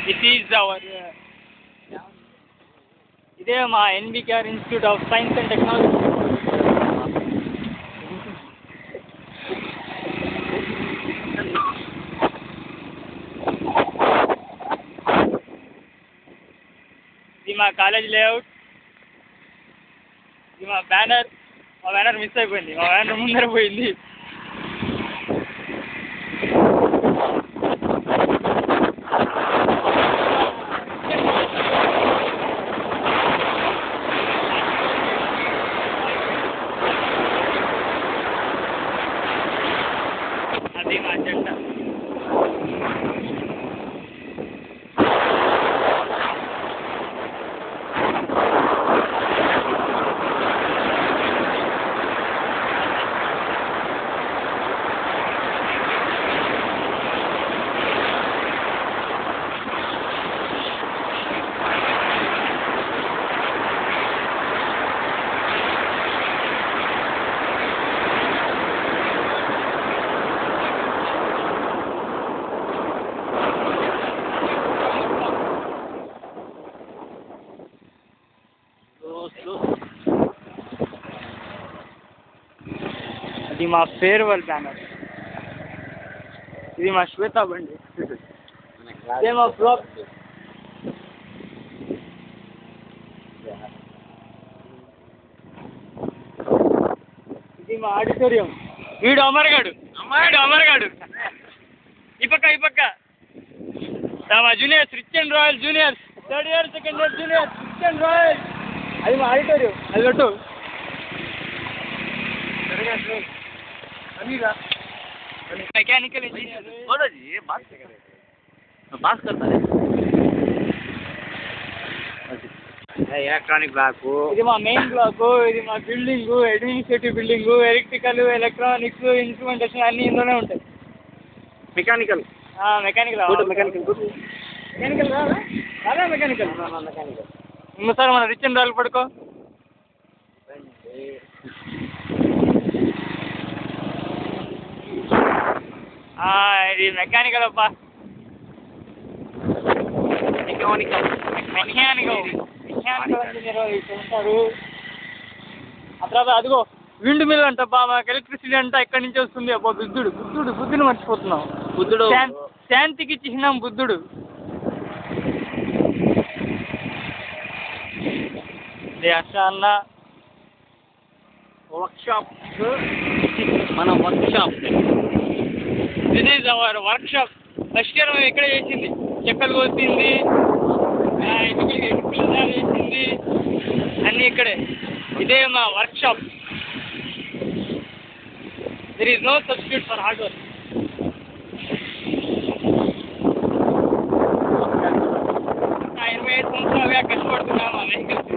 This is our ఇదే మా NBKR institute of science and technology. ఇది మా కాలేజ్ లేఅవుట్. ఇది మా బ్యానర్. మా బ్యానర్ మిస్ అయిపోయింది. మా బ్యానర్ ముందర పోయింది. అది మా జెండా. ఇది మా ఫేర్వెల్ బ్యానర్. ఇది మా శ్వేత బండి. ఇదే మా ఫ్లాప్. ఇది మా ఆడిటోరియం. వీడు అమరగాడు. ఈ పక్క మా juniors rich and royal juniors, third year second year juniors rich and royal. అది మా ఆడిటోరియం. అది కొట్టు. मैकेनिकल इंजीनियर बोलो जी, ये बात करता है ఎలక్ట్రానిక్ బ్లాక్. ఇది మా మెయిన్ బ్లాక్. ఇది మా building, administrative building, electrical, electronics, instrumentation అన్నీ ఇందులోనే ఉంటాయి. మెకానికల్ ఇంకోసారి మన రిచ్ అండ్ రాయల్ పడుకో. ఇది మెకానికల్ అబ్బా. మెకానికల్ ఇంజనీర్ ఉంటారు. ఆ తర్వాత అదిగో విండ్ మిల్ అంట. మాకు ఎలక్ట్రిసిటీ అంట ఎక్కడి నుంచి వస్తుంది. అబ్బా బుద్ధుని మర్చిపోతున్నాం. బుద్ధుడు శాంతికి చిహ్నం బుద్ధుడు. హర్ష అన్న వర్క్షాప్. మన workshop. This is our workshop. First year మేము ఇక్కడే చేసింది. చెక్కలు కోసింది, చేసింది అన్నీ ఇక్కడే. ఇదే మా workshop. There is no substitute for hard work. 25 సంవత్సరాలుగా కష్టపడుతున్నాము ఆ వెహికల్స్.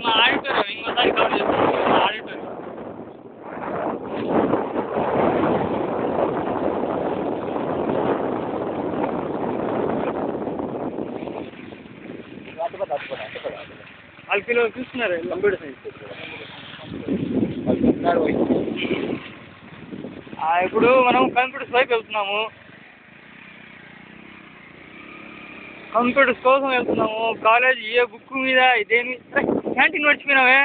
మా ఆడిటోరియం ఇంకోసారి కవర్ చేస్తాం. మా ఆడిటోరియం వాళ్ళ పిల్లలు చూస్తున్నారు. కంప్యూటర్ సైన్స్ ఇప్పుడు మనం కంప్యూటర్స్ వైపు వెళ్తున్నాము. కంప్యూటర్స్ కోసం వెళ్తున్నాము. కాలేజ్ ఏ బుక్ మీద దేని క్యాంటీన్ మర్చిపోయినావే.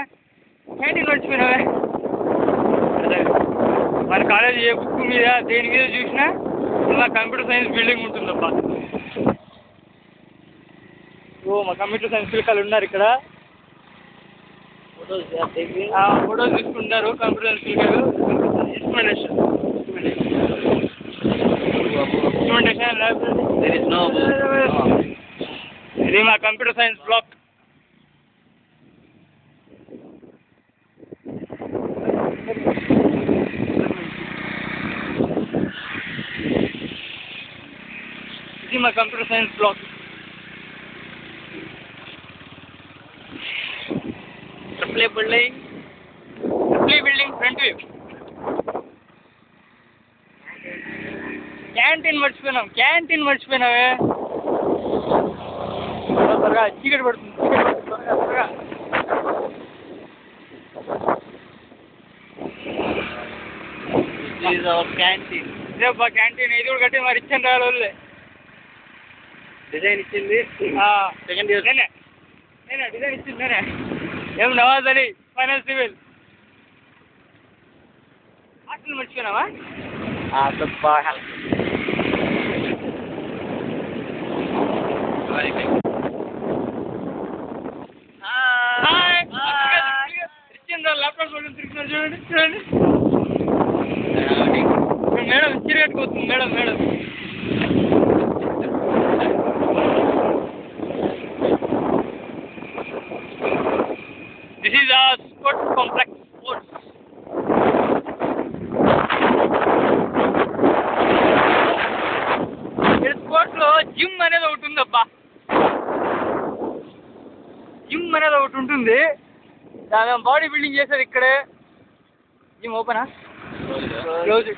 అదే మన కాలేజ్ ఏ బుక్ మీద దేని మీద చూసినా మా కంప్యూటర్ సైన్స్ బిల్డింగ్ ఉంటుందబ్బా. మా కంప్యూటర్ సైన్స్ పిల్లకాయలు ఉన్నారు ఇక్కడ. ఫోటోస్ తీసుకుంటారు కంప్యూటర్ సైన్స్ పిల్లకాయలు. ఇన్స్ట్రుమెంటేషన్ ఇది మా కంప్యూటర్ సైన్స్ బ్లాక్. ఇది మా computer science block. Triple building front view. Canteen మర్చిపోయినావే. త్వరగా చీకటి పడుతుంది. త్వరగా This is our canteen. రేపు క్యాంటీన్ ఇది కూడా కట్టి మరి ఇచ్చాను వాళ్ళే డిజైన్ ఇచ్చింది సెకండ్ ఇయర్ నేనే డిజైన్ ఇచ్చింది నేనే ఏం Nawaz Ali final civil hostel మర్చిపోయినావా ల్యాప్టాప్ తిరుగుతున్నారు చూడండి చూడండి మేడం చీర కట్టుకోవచ్చు madam madam this is a sports complex sports sports లో జిమ్ అనేది ఒకటి ఉందబ్బా జిమ్ అనేది ఒకటి ఉంటుంది బాడీ బిల్డింగ్ చేసేది ఇక్కడే జిమ్ ఓపెనా క్లోజ్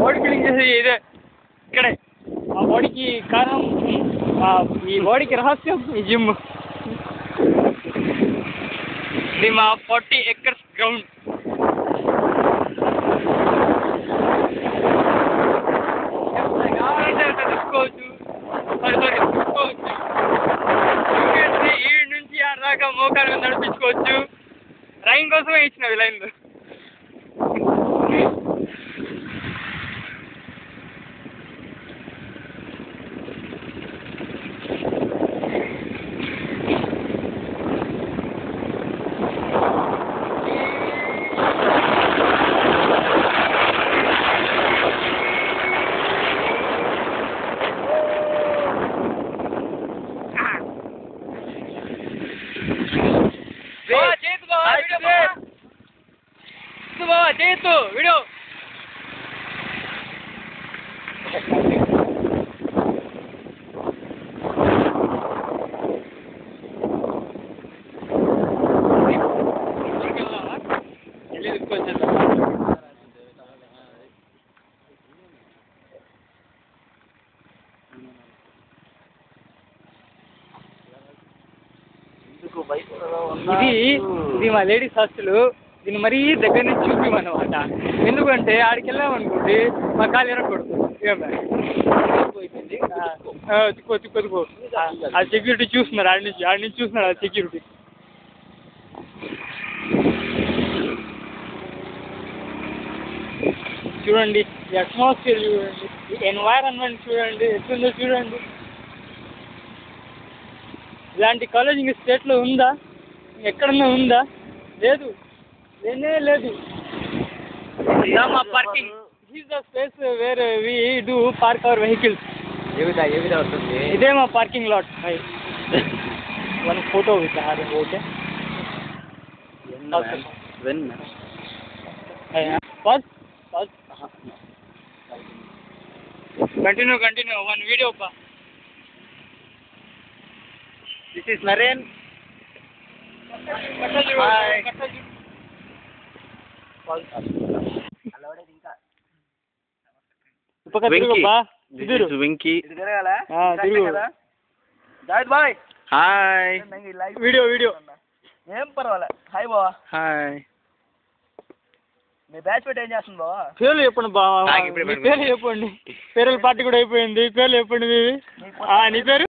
బాడీ బిల్డింగ్ చేసేది ఇదే ఇక్కడే ఆ బాడీకి కారణం ఈ బాడీకి రహస్యం ఈ జిమ్ ఇది మా 40 acres గ్రౌండ్ కావాలంటే అక్కడ తీసుకోవచ్చు తీసుకోవచ్చు ఈ నుంచి ఆరు దాకా మోకాల మీద నడిపించుకోవచ్చు రైన్ కోసమే ఇచ్చినవి లైన్లు చేస్తూ వీడియో ఇది మా లేడీస్ హాస్టల్ దీన్ని మరీ దగ్గర నుంచి చూపిమన్నమాట ఎందుకంటే ఆడికి వెళ్ళామనుకోండి మా కాలు ఎరగకూడదు తిక్కో ఆ సెక్యూరిటీ చూస్తున్నారు ఆడి నుంచి చూస్తున్నారు ఆ సెక్యూరిటీ చూడండి ఈ అట్మాస్ఫియర్ చూడండి ఈ ఎన్వైరన్మెంట్ చూడండి ఎట్లుందో చూడండి ఇలాంటి కాలేజ్ ఇంక స్టేట్లో ఉందా ఎక్కడన్నా ఉందా లేదు లేనే లేదు మా parking this the space where we do park our vehicles ఏ విధంగా వస్తుంది ఇదే మా parking lot one photo with okay continue one video పా this is Naren Venky boy hi video ఏం పర్వాలే హాయ్ బావా హాయ్ మీ బ్యాచ్ పెట్టి ఏం చేస్తుంది బావా పేర్లు చెప్పండి బావా పేర్లు చెప్పండి పేర్ల పార్టీ కూడా అయిపోయింది పేర్లు చెప్పండి నీ పేరు